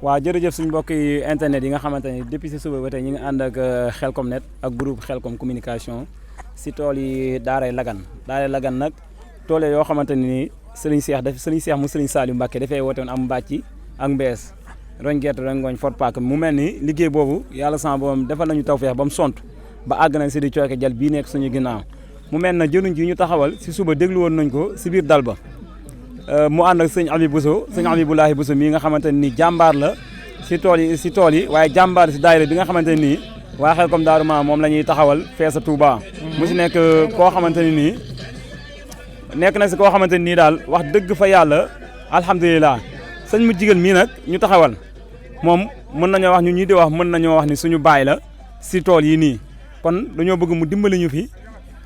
waaw jërëjëf suñu mbokk yi internet yi nga xamante ni depuis si suba ba tey ñu ngi ànd ak Khelcom Net ak groupe Khelcom communication si tool yi Daaray Lagan nag tool yoo xamante ni Serigne Cheikh mu Serigne Saliou Mbacké dafay woote woon am mbàcc ak mbees roñ gerte roñ ngooñ fort paak mu mel ni liggéey boobu yàlla sama borom defal nañu tawfeex ba mu sont ba àgg nañ si di cooke jal bii nekk suñu ginnaaw mu mel na jënuñ ji ñu taxawal si suba déglu woon nañ ko si biir dal ba mu ànd ak sëñ Abi Bousso sëñ Abibulahi Bousso mii nga xamante ni jàmbaar la si tool yi waaye jàmbaar si daayira bi nga xamante ni waa Khelcom Daaru Ma moom la ñuy taxawal fee sa Touba. mu si nekk koo xamante ni nii nekk na si koo xamante ni daal wax dëgg fa yàlla alhamdulilah sëñ mu jigéen mii nag ñu taxawal moom mën nañoo wax ñu ñii di wax mën nañoo wax ni suñu baay la si tool yi nii kon dañoo bëgg mu dimbali ñu fi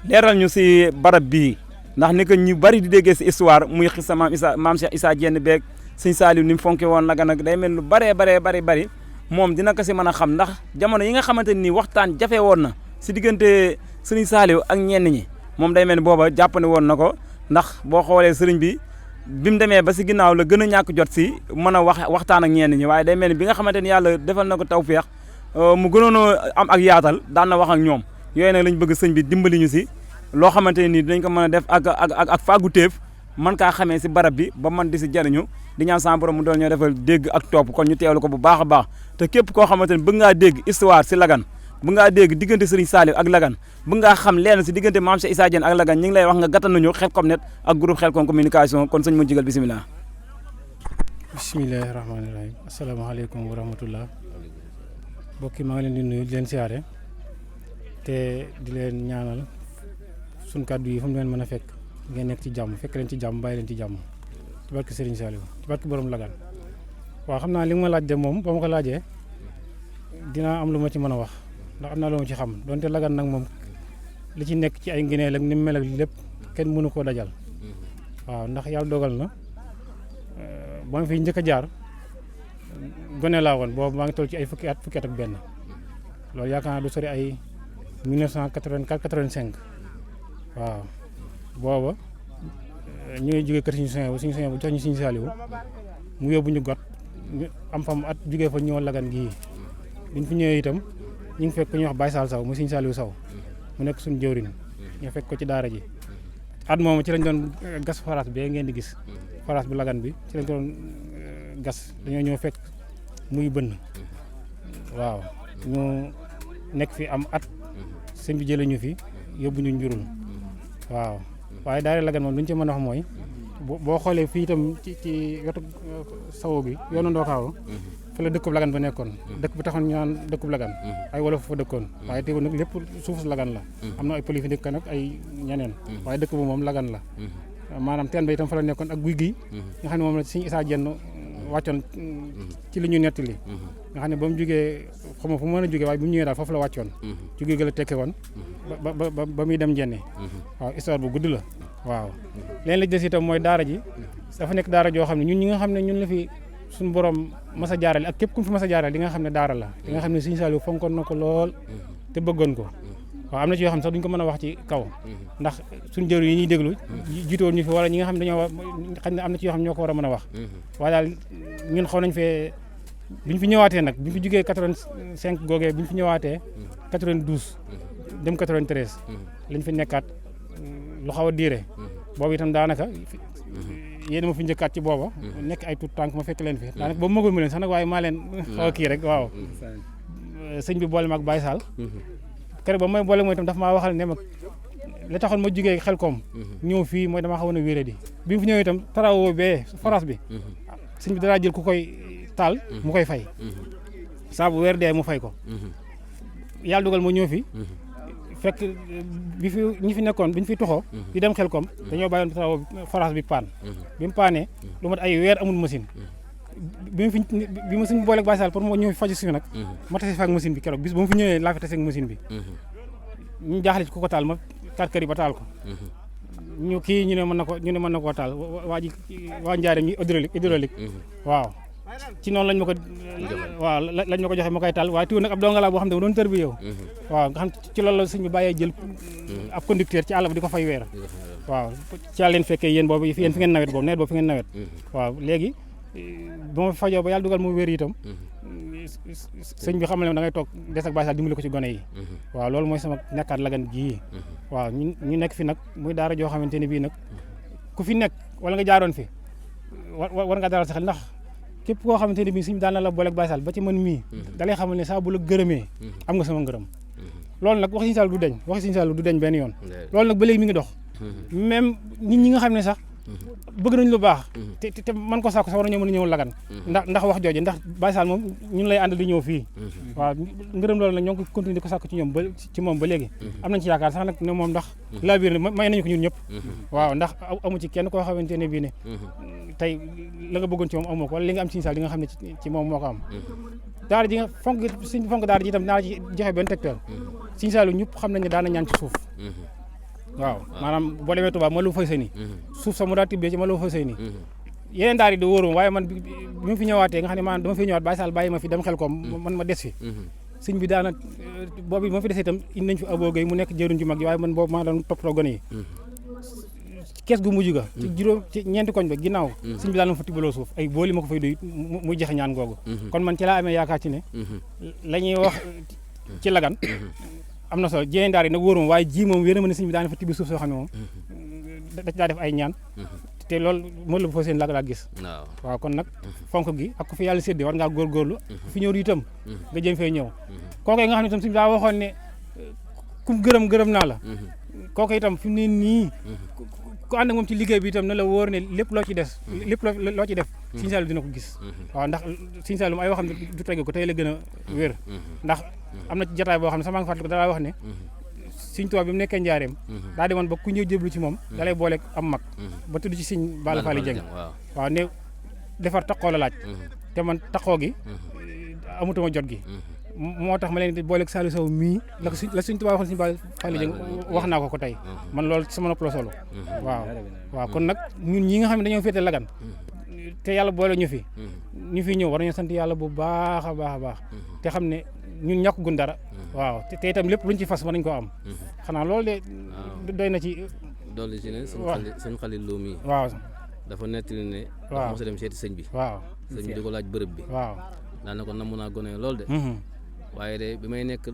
leeral ñu si barab bii. ndax ni que ñu bari di déggee si histoire muy xisa maam Cheikh Issa Diène beeg sëñ Saliou ni mu fonke woon Lagan nag day mel lu bari moom dina ko si mën a xam ndax jamono yi nga xamante ni waxtaan jafe woon na si diggante sëriñ Saliou ak ñenn ñi moom day mel ni booba jàppane woon na ko ndax boo xoolee sëriñ bi mu demee ba si ginnaaw la gën a ñàkk jot si mën a waxtaan ak ñenn ñi waaye day mel ni bi nga xamante ni yàlla defal na ko tawfeex mu gënoon a am ak yaatal daan na wax ak ñoom yooyu nag lañ bëgg sëñ bi dimbali ñu si loo xamante ni dinañ ko mën a def ak fàggu téef mën kaa xamee si barab bi ba mën di si jariñu di ñaan sama borom mu doon ñoo defal dégg ak topp kon ñu teewlu ko bu baax a baax te képp koo xamante ni bëgg ngaa dégg histoire si Lagan bëgg ngaa dégg diggante Serigne Saliou ak Lagan bëgg ngaa xam leen si diggante Mame Cheikh Issa Diène ak Lagan ñu ngi lay wax nga gàttanuñu Khelcom Net ak groupe Khelcom communication kon sëñ mu jigal bisimilah. bisimilahi rahmaani rahim asalaamaaleykum wa rahmatullah mbokk yi maa ngi leen di nuyu di leen siyaare te di leen ñaanal suñ kàddu yi fu mu leen mën a fekk ngeen nekk ci jàmm fekk leen ci jàmm bàyyi leen ci jàmm ci barke Serigne Saliou ci barke borom Lagan waaw xam naa li nga ma laaj de moom ba ma ko laajee dinaa am lu ma ci mën a wax ndax am naa lu ma ci xam donte Lagan nag moom li ci nekk ci ay ngëneel ak ni mu mel ak lépp kenn mënu koo dajal waaw ndax yàlla dogal na ba ma fi njëkk a jaar gone laa woon boobu maa ngi toll ci ay fukki at ak benn loolu yaakaar naa du sori ay 1984 85 waaw booba ñu ngi jógee kër suñu soin bu jox ñu suñu Saliou mu yóbbu ñu got ñu am fam at jógee fa ñëw Lagan gii biñ fi ñëwee itam ñu ngi fekk ku ñuy wax Baye Sall Saw mu suñu Saliou Saw mu nekk suñu jëwriñ ñu fekk ko ci daara ji at moomu ci lañ doon gas forage bee ngeen di gis forage bu Lagan bi ci lañ doon gas dañoo ñëw fekk muy bënn waaw ñu nekk fi am at sëñ bi jëlee ñu fi yóbbu ñu njurul waaw waaye daara Lagan moom lu ñu ci mën a wax mooy boo xoolee fii itam ci wetu sawo bi yoonu Ndokaaw fa la dëkkub Lagan ba nekkoon dëkk bi taxoon ñu naan dëkkub Lagan ay wolof fa dëkkoon waaye teewul nag lépp suuf Lagan la am na ay pël fi dëkk nag ay ñeneen waaye dëkk bu moom Lagan la maanaam teen ba itam fa la nekkoon ak guy gi nga xam ne moom la Sëñ Issa Diène wàccoon ci li ñu nettali nga xam ne ba mu jógee xaw ma fu mu mën a jógee waaye bu mu ñëwee daal foofu la wàccoon ci guy gi la tekke woon ba muy dem Njenne waaw histoire bu gudd la waaw leen la des itam mooy daara ji dafa nekk daara joo xam ne ñun ñi nga xam ne ñun la fi suñu borom mas a jaarale ak képp ku fi mas a jaarale di nga xam ne daara la di nga xam ne Sëñ Saliou fonkoon na ko lool te bëggoon ko waaw am na ci yoo xam ne sax duñ ko mën a wax ci kaw ndax suñu jëru yi ñuy déglu jiitoon ñu fi wala ñi nga xam ne dañoo xam ne am na ci yoo xam ne ñoo ko war a mën a wax waaye daal ñun xaw nañ fee bi ñu fi ñëwaatee nag bi ñu fi jógee 85 googee bi ñu fi ñëwaatee 92 dem 93 lañ fi nekkaat lu xaw a diire boobu itam daanaka yéen ma fi njëkkaat ci booba nekk ay tout tànk ma fekk leen fi daanaka boobu magul ma leen sax nag waaye maa leen xaw a kii rek waaw sëñ bi boole ma ak Baye Sall keroog ba may boole mooy itam dafa maa waxal ne ma la taxoon ma jugee Khelcom ñëw fii mooy damaa xawoon a wéré di bi mu fi ñëwee itam tarawoo bee forage bi sëñ bi danaa jël ku koy taal mu koy fay saa bu weer dee mu fay ko yàlla dugal ma ñëw fi fekk bi fi ñi fi nekkoon bi ñu fi toxoo di dem Khelcom dañoo bàyyoon tarawoo forage bi paan bi mu paanee lu mat ay weer amul machine bi ma suñ booleeg Baye Sall pour moo ñëw faju si nag ma tase fa ak machine bi keroog bis ba mu fi ñëwee laa fi tase ak machine bi ñu jaaxle ci ku ko taal ma kër yi ba taal ko ñu kii ñu ne mën na koo taal waa Njaareem ñi hydraulique waaw ci noonu lañ ma ko waaw lañ ma ko joxe ma koy taal waaye tiw nag ab donga laa boo xam ne doon tër bi yow waaw nga xam ci loolu la sëñ bi bàyyee jël ab conducteur ci àll bi di ko fay weer waaw ci àll leen fekkee yéen boobu yéen fi ngeen nawet boobu fi ngeen nawet waaw léegi ba ma fajoo ba yàlla dugal mu wér itam sëñ bi xamal ne da ngay toog des ak Baye Sall dimbali ko ci gone yi waaw loolu mooy sama nekkaat Lagane gii waaw ñu nekk fi nag muy daara joo xamante ne bii nag ku fi nekk wala nga jaaroon fi war nga dalal sa xel ndax képp koo xamante ne bii suñu daan na la booleeg Baye Sall ba ci man mii da lay xamal ne saa bu la gërëmee am nga sama ngërëm loolu nag waxi Sëñ Sall du deñ benn yoon loolu nag ba léegi mi ngi dox même nit ñi nga xam ne sax bëgg nañ lu baax te man ko sàkku sax war nañoo mën a ñëw Lagane ndax wax jooju ndax Baye Sall moom ñun lay àndal di ñëw fii waaw ngërëm loolu nag ñoo ngi ko continuer di ko sàkku ci moom ba léegi am nañ ci yaakaar sax nag ne moom ndax laa biir ne may nañu ko ñun ñëpp waaw ndax amu ci kenn koo xamante ne bii ne tey la nga bëggoon ci moom amoo ko wala li nga am ci Sëñ Sall di nga xam ne ci moom moo ko am daara ji nga fonk daara ji itam naa ci joxe benn tegtal Sëñ Sall ñëpp xam nañ ne daana ñaan ci suuf waaw maanaam boo demee Touba ma lu fay sëy ni suuf sax mu daa tibbee ci ma lu fay sëy ni yeneen daara yi di wóorum waaye man bi mu fi ñëwaatee nga xam ne maanaam dama fi ñëwaat Baye Sall bàyyi ma fi dem xel ko man ma des fi sëñ bi daana boobu ma fi desee itam indi nañ fi aboogay mu nekk jëruñ ju mag yi waaye man boobu maa doon toppatoo gone yi kees gu mujj ga ci ñeenti koñ ba ginnaaw sëñ bi daal ma fa tibbaloo suuf ay booli ma ko fay doy muy jexe ñaan googu kon man ci laa amee yaakaar ci ne la ñuy wax ci Lagane am na solo jeneen daara yi nag wóorum waaye ji moom wér na ma ne sëñ bi daana fa tibbi suuf soo xam ne moom daa def ay ñaan te loolu mën la bu fa seen laa gis waaw kon nag fonk gi ak ku fi yàlla séddee war ngaa góorgóorlu fi ñëw itam nga jëm fee ñëw kooku nga xam ne itam sëñ bi daa waxoon ne kum gërëm naa la kooku itam fi mu ne nii ku ànd ak moom ci liggéey bi itam na la wóor ne lépp loo ci des lépp loo ci def Sëñ Saliou dina ko gis waaw ndax Sëñ Saliou ay waxam du tege ko tey la gën a wér ndax am na ci jotaay boo xam ne sama nga fàttali ko dalaa wax ne Sëñ Tuubaa bi mu nekkee njaareem daa demoon ba ku ñëw jéblu ci moom da lay booleeg am mag ba tudd ci Sëñ Balla Fally Dieng waaw ne defar taqoo la laaj te man taqoo gi amutuma jot gi moo tax ma leen di booleeg Saliou Sow mii la Sëñ Tuubaa waxoon Sëñ Balla Fally Dieng wax naa ko tey man loolu sama nopp la solo waaw kon nag ñun ñi nga xam ne dañoo féete Lagane te yàlla boole ñu fi ñëw war nañu sant yàlla bu baax a baax te xam ne ñun ñàkk gun dara waaw te itam lépp luñ ci fas war nañ koo am xanaa loolu de doy na ci dolli ci ne sëñ Xalil Lo mi waaw dafa nettali ne dafa mos a dem seeti sëñ bi waaw sëñ bi di ko laaj bërëb bi waaw daana ko namm naa gone lool de waaye de bi may nekk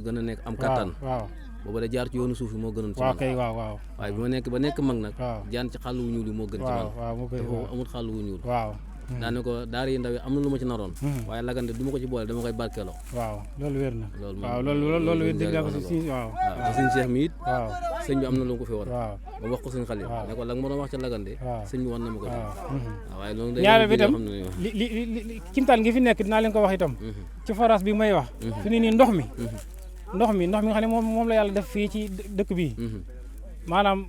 gën a nekk am kattan waaw booba da jaar ci yoonu suuf yi moo gënoon ci waaw man kay waaw waaye bi ma nekk ba nekk mag nag jaan ci xàll wu ñuul yi moo gën ci man te foofu amul xàll wu ñuul waaw daane ko daara yi ndaw yi am na lu ma ci naroon waaye Lagane du ma ko ci boole dama koy barkeeloo waaw loolu wér na loolu waaw loolu wér dégg naa ko si waaw te sëñ Cheikh mi it waaw sëñ bi am na lu ko fi war waaw ba wax ko sëñ Xalil ne ko la nga ma doon wax ca Lagane de sëñ bi war na ma ko waaye loolu ñaareel bi itam li kimtaan gi fi nekk dinaa leen ko wax itam ci forage bi may wax fi ni nii ndox mi nga xam ne moom la yàlla def fii ci dëkk bi maanaam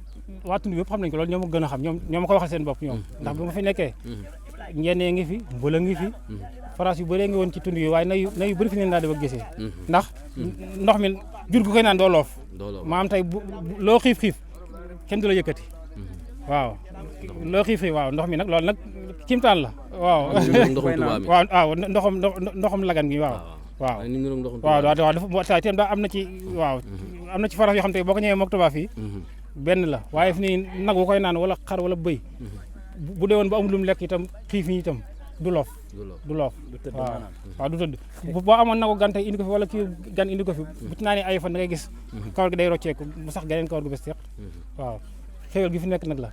waa tund bi yëpp xam nañ ko loolu ñoo ma gën a xam ñoo ma ko waxal seen bopp ñoom ndax bi ma fi nekkee njennee ngi fi mbula ngi fi forage yu bëree ngi woon ci tund yi waaye na yu bëri fi neen daa def gisee ndax ndox mi jur gu koy naan doo loof maanaam tey loo xiif kenn du la yëkkati waaw loo xiif waaw ndox mi nag loolu nag kimtaan la waaw waaw ndoxam Lagane gi waaw dafa itam daa am na ci forage yoo xam te boo ko ñëwee mook Touba fii benn la waaye fi ni nag wu koy naan wala xar wala bëy bu dee woon ba amul lu mu lekk itam xiif yi itam du loof waaw du tëdd boo amoon nagu gan tey indi ko fi wala kii gan indi ko fi bu ci naa ne ay fan da ngay gis kawar gi day rocceeku mu sax geneen kawar gu bes teq waaw xéwal gi fi nekk nag la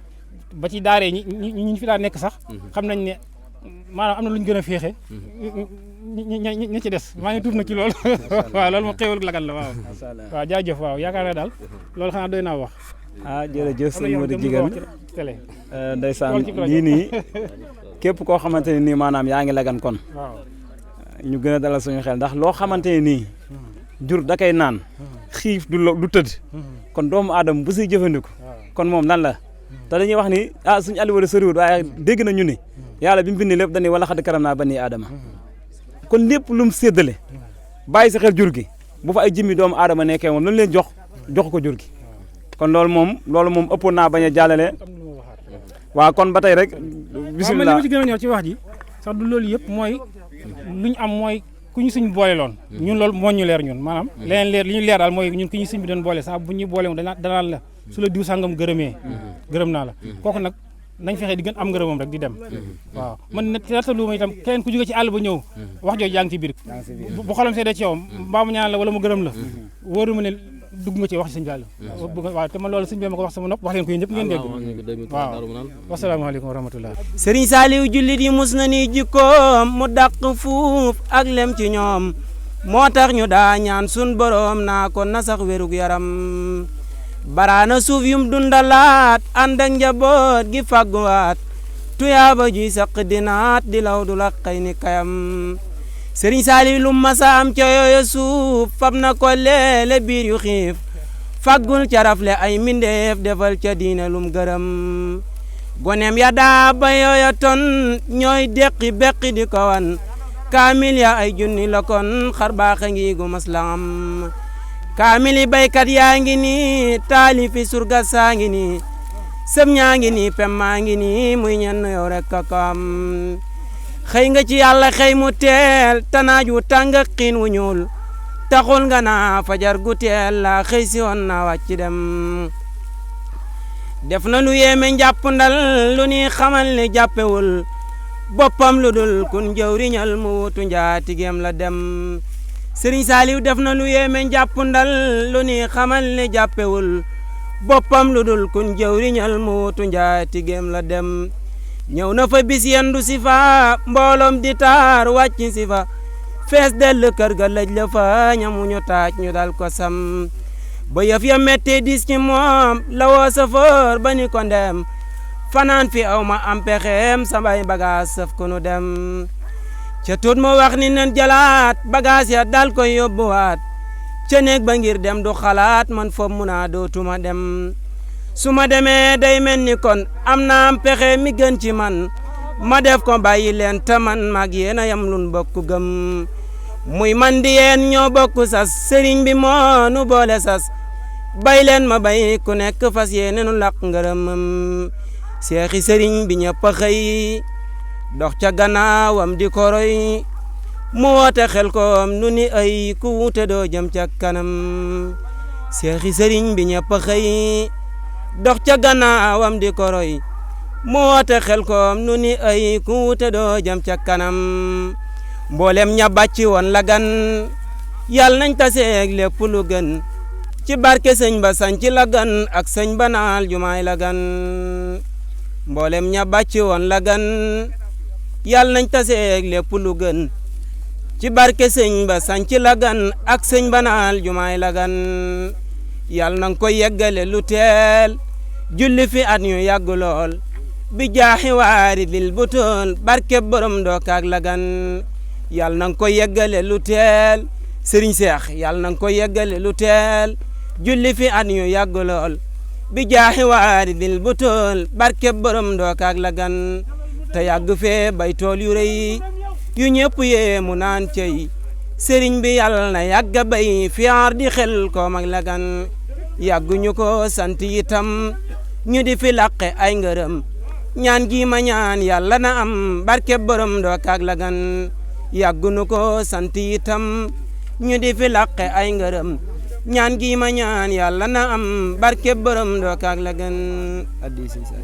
ba ci daaree ñi fi daa nekk sax xam nañ ne maanaam am na lu ñu gën a féexe ñi ci des maa ngi tuub na ci loolu waaw loolu moom xéwal Lagane la waaw jaajëf waaw yaakaar naa daal loolu xanaa doy naa wax jërëjëf sëñ Modou Jigéen ndeysaan lii nii képp koo xamante ne nii maanaam yaa ngi Lagane kon ñu gën a dalal suñu xel ndax loo xamante ne nii jur da koy naan xiif du tëdd kon doomu aadama bu siy jëfandiku kon moom lan la te dañuy wax ni suñu àll wala soriwul waaye dégg na ñu ni yàlla bi mu bind lépp dañuy wala xad karam naa bani aadama kon lépp lu mu séddale bàyyi sa xel jur gi bu fa ay jëmmi doomu aadama nekkee moom lañ leen jox ko jur gi kon loolu moom ëppoon naa bañ a jàllale waaw kon ba tey rek bisimilah li ma ci gën a ñëw ci wax ji sax du loolu yëpp mooy lu ñu am mooy ku ñu suñ boole loon ñun loolu moo ñu leer ñun maanaam leneen leer li ñu leer daal mooy ñun ku ñu suñ bi doon boole sax bu ñu boole danaan la su la diw sàngam gërëm naa la kooku nag nañ fexe di gën am ngërëmam rek di dem waaw man ne teetalu ma itam keneen ku jóge ci àll ba ñëw wax jooju yaa ngi ci biir bu xolam seede ci yow mbaa mu ñaan la wala mu gërëm la wóoru ma ne dugg nga ci wax ci sëñ Fall waaw te man loolu sëñ bi ma ko wax sama nopp wax leen ko yéen ñëpp ngeen dégg waaw wasalaamaaleykum wa rahmatullah Serigne Saliou jullit yi mus na ni jikkoom mu dàq fuuf ak lem ci ñoom moo tax ñu daa ñaan sun borom naa ko nasax wérug yaram baraana suuf yum dundalaat ànd ak njaboot gi fàgguwaat tuyaaba juy saq dinaat di law du la xëy ni kayam Serigne Saliou lu masa am ca yooya suuf fab na ko leele biir yu xiif faggul ca rafle ay mindeef defal ca diine lum gërëm goneem ya daa ba yooya ton ñooy deqi beqi di ko wan kaamil ya ay junni la kon xar baaxa ngi gu maslaam kaamili baykat yaa ngi ni taalifi surga saa ngi ni sëm ñaa ngi ni pem maa ngi ni muy ñenn yow rek kakam xëy nga ci yàlla xëy mu teel tanaaj wu tàng xiin wu ñuul taxul nga naa fajar gu teel la xëy si woon na wàcc dem def na lu yéeme njàpp ndal lu ni xamal ne jàppewul boppam lu dul kun jëwriñal mu wutu njaatigem la dem Serigne Saliou def na lu yéeme njàpp ndal lu ni xamal ne jàppewul boppam lu dul kun jëwriñal mu wutu njaatigem la dem ñëw na fa bis yendu si fa mbooloom di taar wàcc si fa fees dell kër ga lëj la fa ñamuñu taaj ñu dal ko sam ba yëf ya mettee dis ci moom la woo safoor ba ni ko ndem fanaan fi aw ma am pexeem samay bagaas saf ko nu dem ca tuut mu wax ni nen jalaat bagaas ya dal koy yóbbuwaat ca néeg ba ngir dem du xalaat man foofu mu naa dootuma dem su ma demee day mel ni kon am na am pexe mi gën ci man ma def ko bàyyi leen te man mag yéen a yam lun bokk gëm muy man di yéen ñoo bokk sas sëriñ bi moo nu boole sas bay leen ma bay ku nekk fas yéene nu laq ngërëmam seexi sëriñ bi ñëpp a xëy dox ca gannaawam di koroy mu woote xel koom nu ni ay ku wuute doo jëm ca kanam seexi sëriñ bi ñëpp a xëy dox ca gannaawam di koroy mu woote xel koom nu ni ay ku wuute doo jëm ca kanam mboolem ña bàcci woon la gan yàlla nañ taseeg lépp lu gën ci barke sëñ ba sanci la gan ak sëñ ba naal jumaay la gan mboolem ña bàcci woon la gan yàlla nañ taseeg lépp lu gën ci barke sëñ ba sanci la gan ak sëñ ba naal jumaay la gan yàlla nang ko yeggale lu teel julli fi at ñu yàgg lool bi jaaxi waari lil butoon barke borom dookaak la gan yàlla nang ko yeggale lu teel sëriñ Seex yàlla nang ko yeggale lu teel julli fi at ñu yàgg lool bi jaaxi waari lil butoon barke borom dookaak la gan te yàgg fee bay tool yu rëy yu ñëpp yee mu naan cey sëriñ bi yàlla na yàgga bay fiyaar di xel ko mag la gan yàgguñu ko sant itam ñu di fi laqe ay ngërëm ñaan gi ma ñaan yàlla na am barke borom dookaak la gan yàgguñu ko sant itam ñu di fi laqe ay ngërëm ñaan gi ma ñaan yàlla na am barke borom dookaak la gan addi si say